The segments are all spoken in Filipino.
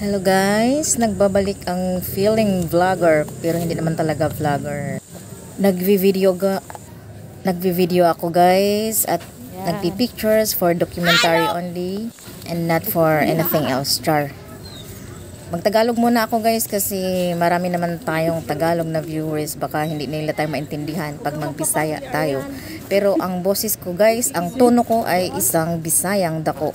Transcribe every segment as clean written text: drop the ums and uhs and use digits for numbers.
Hello guys, nagbabalik ang feeling vlogger pero hindi naman talaga vlogger. Nagvi-video ako guys at nagpi-pictures for documentary only and not for anything else. Char. Magtagalog muna ako guys kasi marami naman tayong Tagalog na viewers, baka hindi nila tayo maintindihan pag mag-Bisaya tayo. Pero ang boses ko guys, ang tono ko ay isang Bisayang dako.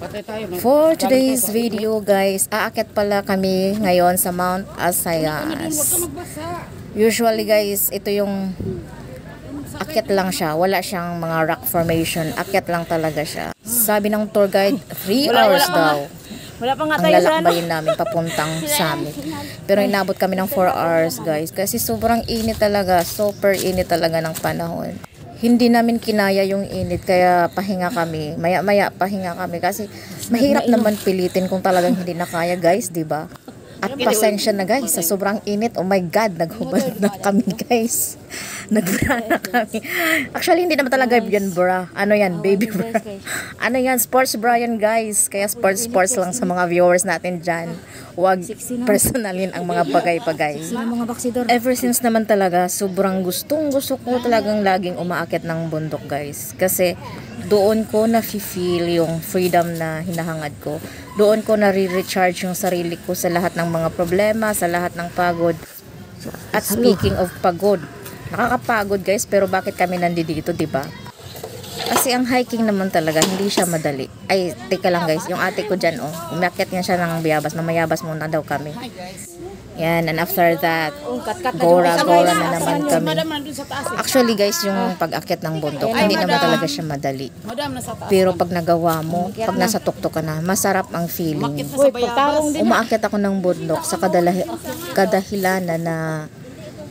For today's video guys, aakyat pala kami ngayon sa Mount Asayas. Usually guys, ito yung akyat lang siya, wala siyang mga rock formation, akyat lang talaga siya. Sabi ng tour guide, 3 hours daw. Wala pa nga ang tayo lalakbayin namin papuntang summit. Pero inabot kami ng 4 hours guys kasi sobrang init talaga, super init talaga ng panahon. Hindi namin kinaya yung init kaya pahinga kami, maya-maya pahinga kami kasi mahirap naman pilitin kung talagang hindi na kaya guys, di ba? At pasensya na guys, sa sobrang init, oh my god, naghubad na kami guys. Nagbra na kami. Actually, hindi naman talaga yan bra. Ano yan, baby bra. Ano yan, sports bra yan guys. Kaya sports lang sa mga viewers natin dyan. Huwag personalin ang mga bagay-bagay. Ever since naman talaga, sobrang gusto ko talagang laging umaakyat ng bundok guys. Kasi doon ko na-feel yung freedom na hinahangad ko. Doon ko na-recharge yung sarili ko sa lahat ng mga problema, sa lahat ng pagod. At speaking of pagod, nakakapagod guys, pero bakit kami nandito, diba? Kasi ang hiking naman talaga, hindi siya madali. Ay, teka lang guys, yung ate ko dyan, umakyat nga siya ng Bayabas. Mamayabas muna daw kami. Yan, and after that, gora na naman kami. Actually guys, yung pag-akyat ng bundok, hindi naman talaga siya madali. Pero pag nagawa mo, pag nasa tuktok ka na, masarap ang feeling. Umaakyat ako ng bundok sa kadahilanan na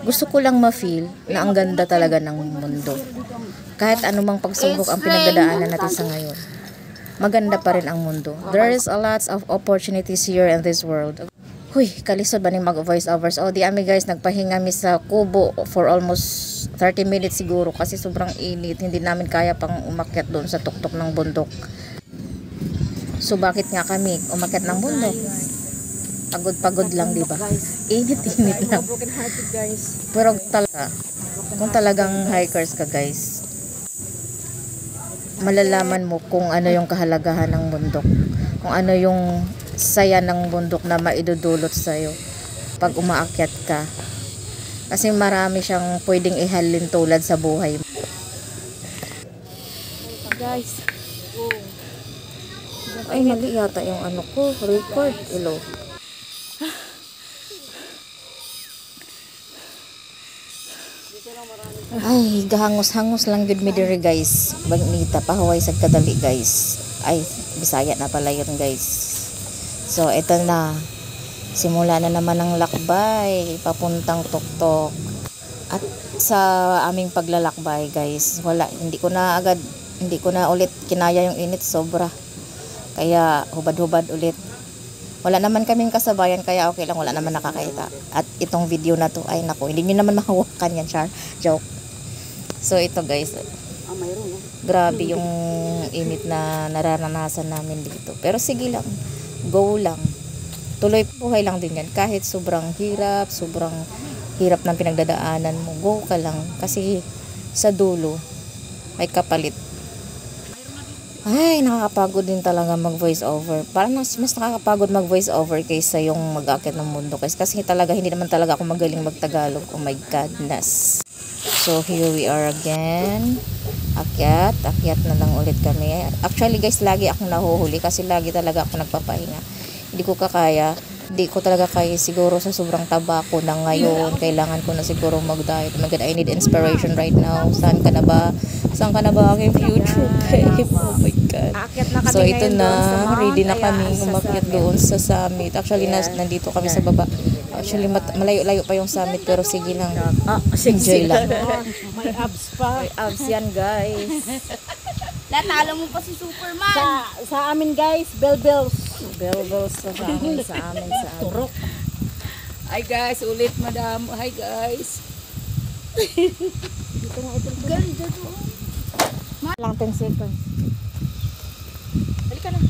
gusto ko lang ma-feel na ang ganda talaga ng mundo. Kahit anumang pagsubok ang pinagdadaanan natin sa ngayon, maganda pa rin ang mundo. There is a lot of opportunities here in this world. Huy, kalisod ba ni mag-voice overs? O di ami guys, nagpahinga mi sa kubo for almost 30 minutes siguro kasi sobrang init. Hindi namin kaya pang umakyat doon sa tuktok ng bundok. So bakit nga kami umakyat ng bundok? Pagod lang, di ba? Init lang. Pero talaga, kung talagang hikers ka guys, malalaman mo kung ano yung kahalagahan ng bundok. Kung ano yung saya ng bundok na maidudulot sa'yo pag umaakyat ka. Kasi marami siyang pwedeng ihalin tulad sa buhay mo. Guys. Ay, mali yata yung ano ko. Record. Hello. Ay, gahangos-hangos lang yun mi diri guys. Bagnita, pahuway sa kadali guys. Ay, Bisaya na pala yun guys. So, ito na. Simula na naman ang lakbay. Papuntang tuktok. At sa aming paglalakbay guys, hindi ko na ulit kinaya yung init, sobra. Kaya, hubad-hubad ulit. Wala naman kaming kasabayan, kaya okay lang, wala naman nakakita. At itong video na to, ay naku, hindi nyo naman mahawakan yan, char. Joke. So, ito guys. Grabe yung init na nararanasan namin dito. Pero sige lang. Go lang. Tuloy buhay lang din yan. Kahit sobrang hirap ng pinagdadaanan mo, go ka lang. Kasi sa dulo, may kapalit. Ay, nakakapagod din talaga mag voice over. Parang mas nakakapagod mag voice over kaysa yung mag-akyat ng mundo. Kasi talaga, hindi naman talaga ako magaling magtagalog. Oh my godness. So, here we are again. Akyat na lang ulit kami. Actually guys, lagi akong nahuhuli kasi lagi talaga ako nagpapahinga. Hindi ko talaga kaya siguro sa sobrang taba ko na ngayon. Kailangan ko na siguro mag-diet. Oh my God, I need inspiration right now. Saan ka na ba aking future babe? Oh my God. So ito na, ready na kami umakyat doon sa summit. Actually nandito kami sa baba. Actually malayo-layo pa yung summit, pero sige lang. Enjoy lang. May abs pa. May abs yan guys. Natalo mo pa si Superman. Sa amin guys, bells sa amin. Turok. Hi guys, ulit madam. Hi guys. Dito nga ito. Ganda to. Lang 10 seconds. Halika na.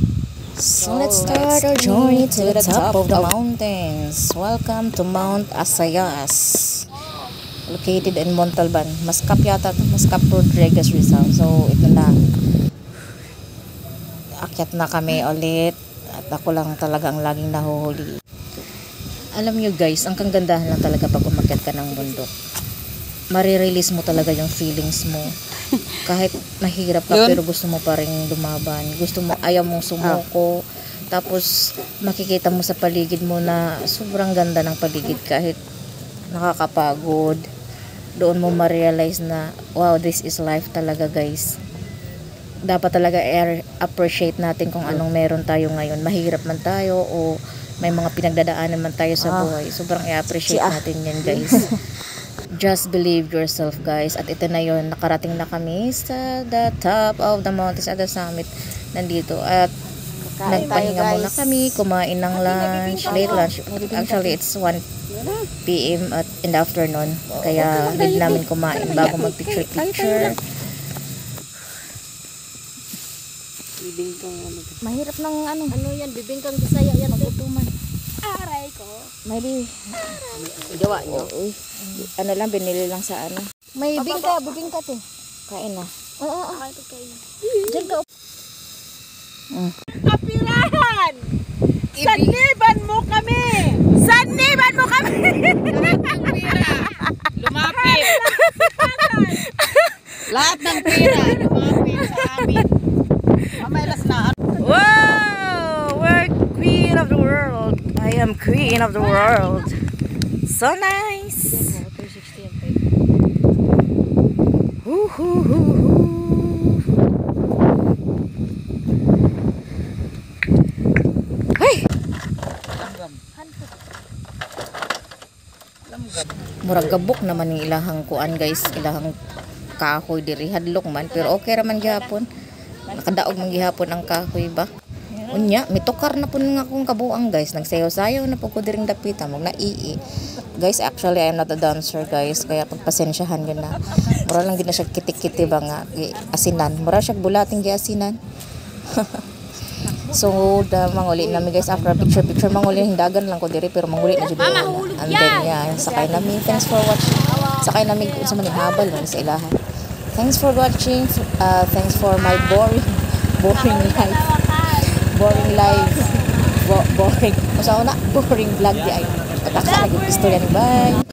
So let's start our journey to the top of the mountains. Welcome to Mount Asayas, located in Montalban. Mascap yata ito, Mascap Rodriguez, Rizal. So ito na, akyat na kami ulit at ako lang talaga ang laging nahuhuli. Alam nyo guys, ang kagandahan lang talaga pag umakyat ka ng bundok, marirelease mo talaga yung feelings mo. Kahit mahirap ka pero gusto mo pa rin lumaban, gusto mo, ayaw mong sumuko. Tapos makikita mo sa paligid mo na sobrang ganda ng paligid kahit nakakapagod. Doon mo ma-realize na wow, this is life talaga guys. Dapat talaga appreciate natin kung anong meron tayo ngayon. Mahirap man tayo o may mga pinagdadaanan man tayo sa buhay, sobrang i-appreciate natin yan guys. Just believe yourself guys. At ito na yun, nakarating na kami sa the top of the mountains at the summit. Nandito at nagpahinga muna kami, kumain ng lunch, late lunch. Actually it's 1 PM at in the afternoon, kaya need namin kumain bago mag picture. Mahirap ng ano yan, bibingkang Bisaya yan, magutuman. Aray ko. Maybe gawa nyo. Ano lang, binili lang sa ano. May bibingka te. Kain na. Oo. Diyan ka. Kapirahan! Saniban mo kami! Saniban mo kami! Lumapit! Lahat ng pera lumapit sa amin. Mamaylas na. Wow! We're queen of the world. I am queen of the world. So nice. Hey! Murag gabok naman yung ilahang kuan guys, ilahang kahoy diri hadlok man pero okay ra man gihapon. Nakadaog man gihapon ang kahoy ba. Unya, mitokar na po nga akong kabuang guys. Nagsayaw-sayaw na po ko diring dapita. Mag na-ii. Guys, actually, I'm not a dancer guys. Kaya pagpasensyahan yun na. Mura lang din na siya kitik-kiti ba nga. Asinan. Mura siya bulating asinan. So, manguli namin guys. After picture-picture, manguli. Hindagan lang ko diri. Pero manguli na dyan. And then, yan. Sakay namin. Thanks for watching. Sakay namin sa maning habal. Sa ilahan. Thanks for watching. Thanks for my boring life. Boring life. Boring. Boring vlog di ay. Pataksa lagi istorya ni bye.